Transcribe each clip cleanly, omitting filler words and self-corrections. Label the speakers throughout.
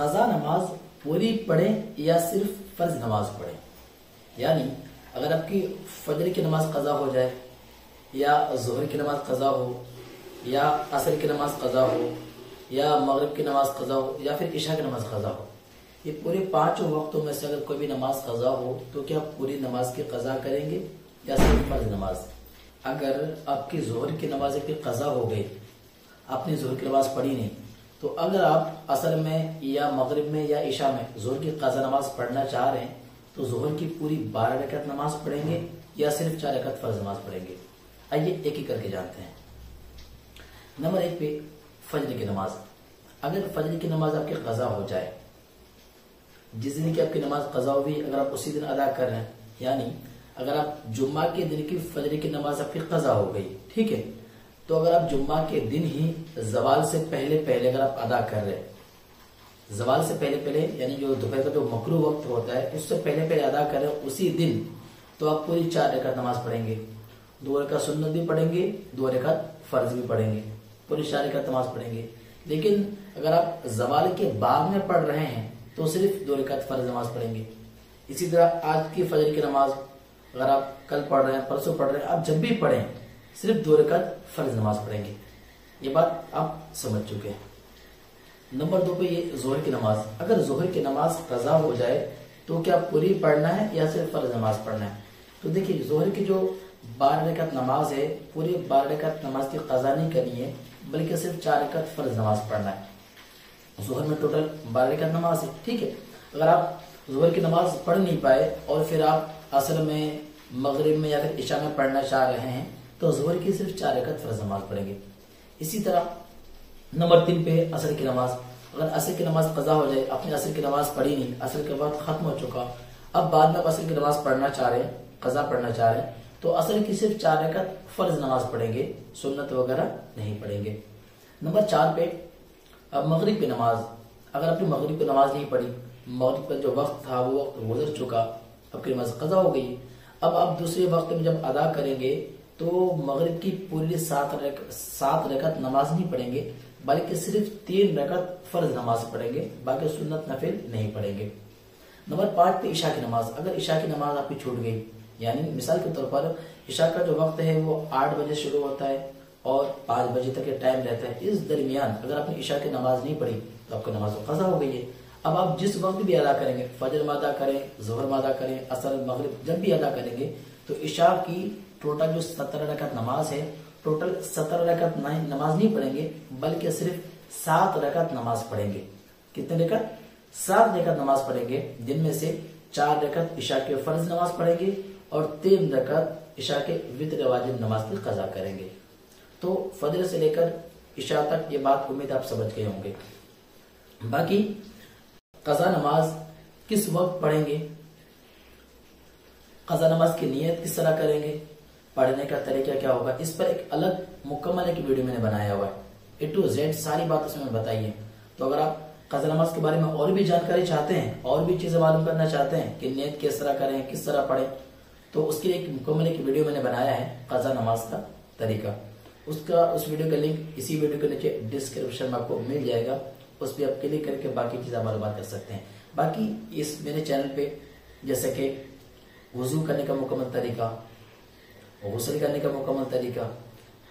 Speaker 1: قضا نماز پوری پڑھیں یا صرف فرض نماز پڑھیں؟ یعنی اگر آپ کی فجر کی نماز قضا ہو جائے یا ظہر کی نماز قضا ہو یا عصر کی نماز قضا ہو یا مغرب کی نماز قضا ہو یا پھر عشاء کی نماز قضا ہو، یہ پورے 5 وقتوں میں سے اگر کوئی بھی نماز قضا ہو تو کیا پوری نماز کی قضا کریں گے یا صرف فرض نماز؟ اگر آپ کی ظہر کی نماز کی قضا ہو گئی، آپ نے ظہر کی نماز پڑھی نہیں، تو اگر آپ عصر میں یا مغرب میں یا عشاء میں ظہر کی قضا نماز پڑھنا چاہ رہے ہیں تو ظہر کی پوری 12 رکعت نماز پڑھیں گے یا صرف 4 رکعت فرض نماز پڑھیں گے؟ آئیے ایک ایک کر کے جانتے ہیں۔ نمبر 1 پہ فجر کی نماز۔ اگر فجر کی نماز آپ کی قضا ہو جائے، جس دن کی آپ کی نماز قضا ہوئی اگر آپ اسی دن ادا کر رہے ہیں، یعنی اگر آپ جمعہ کے دن کی فجر کی نماز آپ کی قضا ہو گئی، ٹھیک ہے، تو اگر آپ جمعہ کے دن ہی زوال سے پہلے اگر آپ ادا کر رہے ہیں، زوال سے پہلے یعنی جو دوپہر کا جو مکروہ وقت ہوتا ہے اس سے پہلے ادا کر رہے ہیں اسی دن، تو آپ پوری 4 رکعت نماز پڑھیں گے، 2 رکعت سنت بھی پڑھیں گے، 2 رکعت فرض بھی پڑھیں گے، پوری 4 رکعت نماز پڑھیں گے۔ لیکن اگر آپ زوال کے بعد میں پڑھ رہے ہیں تو صرف 2 رکعت فرض نماز پڑھیں گے۔ اسی طرح آج کی فجر کی نماز اگر آپ کل پڑھ رہے ہیں، پرسوں پڑھ رہے ہیں، آپ جب بھی پڑھیں صرف 2 رکعت فرض نماز پڑھیں گے۔ یہ بات آپ سمجھ چکے ہیں۔ نمبر 2 پہ یہ ظہر کی نماز۔ اگر ظہر کی نماز قضا ہو جائے تو کیا پوری پڑھنا ہے یا صرف فرض نماز پڑھنا ہے؟ تو دیکھیے ظہر کی جو 12 رکعت نماز ہے، پوری 12 رکعت نماز کی قضا نہیں کرنی ہے بلکہ صرف 4 رکعت فرض نماز پڑھنا ہے۔ ظہر میں ٹوٹل 12 رکعت نماز ہے، ٹھیک ہے۔ اگر آپ ظہر کی نماز پڑھ نہیں پائے اور پھر آپ عصر میں، مغرب میں یا پھر عشاء میں پڑھنا چاہ رہے ہیں تو ظہر کی صرف 4 رکعت فرض نماز پڑھیں گے۔ اسی طرح نمبر 3 پہ عصر کی نماز۔ اگر عصر کی نماز قضا ہو جائے، آپ نے عصر کی نماز پڑھی نہیں، عصر کے بعد ختم ہو چکا، اب بعد میں آپ عصر کی نماز پڑھنا چاہ رہے ہیں، قضا پڑھنا چاہ رہے ہیں، تو عصر کی صرف 4 رکعت فرض نماز پڑھیں گے، سنت وغیرہ نہیں پڑھیں گے۔ نمبر 4 پہ مغرب کی نماز۔ اگر آپ نے مغرب کی نماز نہیں پڑھی، مغرب کا جو وقت تھا وہ وقت گزر چکا، آپ کی نماز قضا ہو گئی، اب آپ دوسرے وقت میں جب ادا کریں گے تو مغرب کی پوری 7 رکعت نماز نہیں پڑھیں گے بلکہ صرف 3 رکعت فرض نماز پڑھیں گے، باقی سنت نفل نہیں پڑھیں گے۔ نمبر 5 پہ عشاء کی نماز۔ اگر عشاء کی نماز آپ کی چھوٹ گئی، یعنی مثال کے طور پر عشاء کا جو وقت ہے وہ 8 بجے شروع ہوتا ہے اور 5 بجے تک ٹائم رہتا ہے، اس درمیان اگر آپ نے عشاء کی نماز نہیں پڑھی تو آپ کی نماز قضا ہو گئی ہے۔ اب آپ جس وقت بھی ادا کریں گے، فجر میں ادا کریں، ظہر میں ادا کریں، عصر، مغرب، جب بھی ادا کریں گے تو عشاء کی ٹوٹل جو 17 رکعت نماز ہے، ٹوٹل 17 رکعت نماز نہیں پڑھیں گے بلکہ صرف 7 رکعت نماز پڑھیں گے۔ کتنے رکعت؟ 7 رکعت نماز پڑھیں گے، جن میں سے 4 رکعت عشاء کے فرض نماز پڑھیں گے اور 3 رکعت عشاء کے وتر واجب نماز کی قضا کریں گے۔ تو فجر سے لے کر عشاء تک یہ بات امید آپ سمجھ گئے ہوں گے۔ باقی قضا نماز کس وقت پڑھیں گے، قضا نماز کی نیت کس طرح کریں گے، پڑھنے کا طریقہ کیا ہوگا، اس پر ایک الگ مکمل ایک ویڈیو میں نے بنایا ہوا ہے، A to Z ساری بات اس میں بتائی ہے۔ تو اگر آپ قضا نماز کے بارے میں اور بھی جانکاری چاہتے ہیں، اور بھی چیزیں معلوم کرنا چاہتے ہیں کہ نیت کس طرح کریں، کس طرح پڑھیں، تو اس کے لیے ایک مکمل ایک ویڈیو میں نے بنایا ہے، قضا نماز کا طریقہ۔ اس ویڈیو کا لنک اسی ویڈیو کے نیچے ڈسکرپشن میں آپ کو مل جائے گا، اس پہ آپ کلک کر کے باقی چیزیں معلومات کر سکتے ہیں۔ باقی اس میرے چینل پہ جیسے کہ وضو کرنے کا مکمل طریقہ، غسل کرنے کا مکمل طریقہ،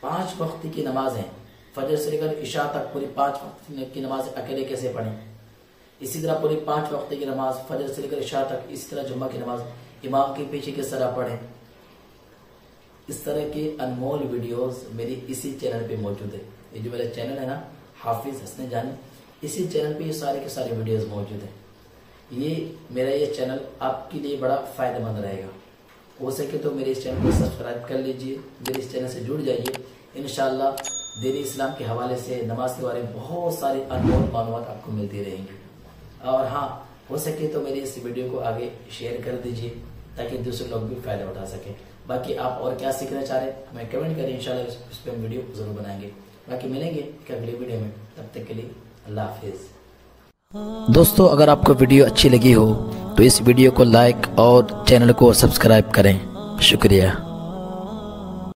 Speaker 1: 5 وقت کی نماز ہیں، فجر سے لے کر عشاء تک پوری 5 وقت کی نماز اکیلے کیسے پڑھیں، اسی طرح پوری 5 وقت کی نماز فجر سے لے کر عشاء تک، اسی طرح جمعہ کی نماز امام کے پیچھے کس طرح پڑھیں، اس طرح کے انمول ویڈیوز میری اسی چینل پہ موجود ہے۔ یہ جو میرا چینل ہے نا، حافظ حسن جانی، اسی چینل پہ یہ سارے کے سارے ویڈیوز موجود ہیں۔ میرا یہ چینل آپ کے لیے بڑا فائدہ مند رہے گا، ہو سکے تو میرے اس چینل کو سبسکرائب کر لیجئے، میرے اس چینل سے جڑ جائیے۔ انشاءاللہ دین اسلام کے حوالے سے، نماز کے بارے میں بہت سارے انمول معلومات آپ کو ملتی رہیں گی۔ اور ہاں، ہو سکے تو میری اس ویڈیو کو آگے شیئر کر دیجئے تاکہ دوسرے لوگ بھی فائدہ اٹھا سکیں۔ باقی آپ اور کیا سیکھنا چاہ رہے ہیں ہمیں کمنٹ کریں، انشاءاللہ اس پہ ہم ویڈیو ضرور بنائیں گے۔ باقی ملیں گے ایک اگلی ویڈیو میں، تب تک کے لیے اللہ حافظ۔
Speaker 2: دوستو اگر آپ کو ویڈیو اچھی لگی ہو تو اس ویڈیو کو لائک اور چینل کو سبسکرائب کریں، شکریہ۔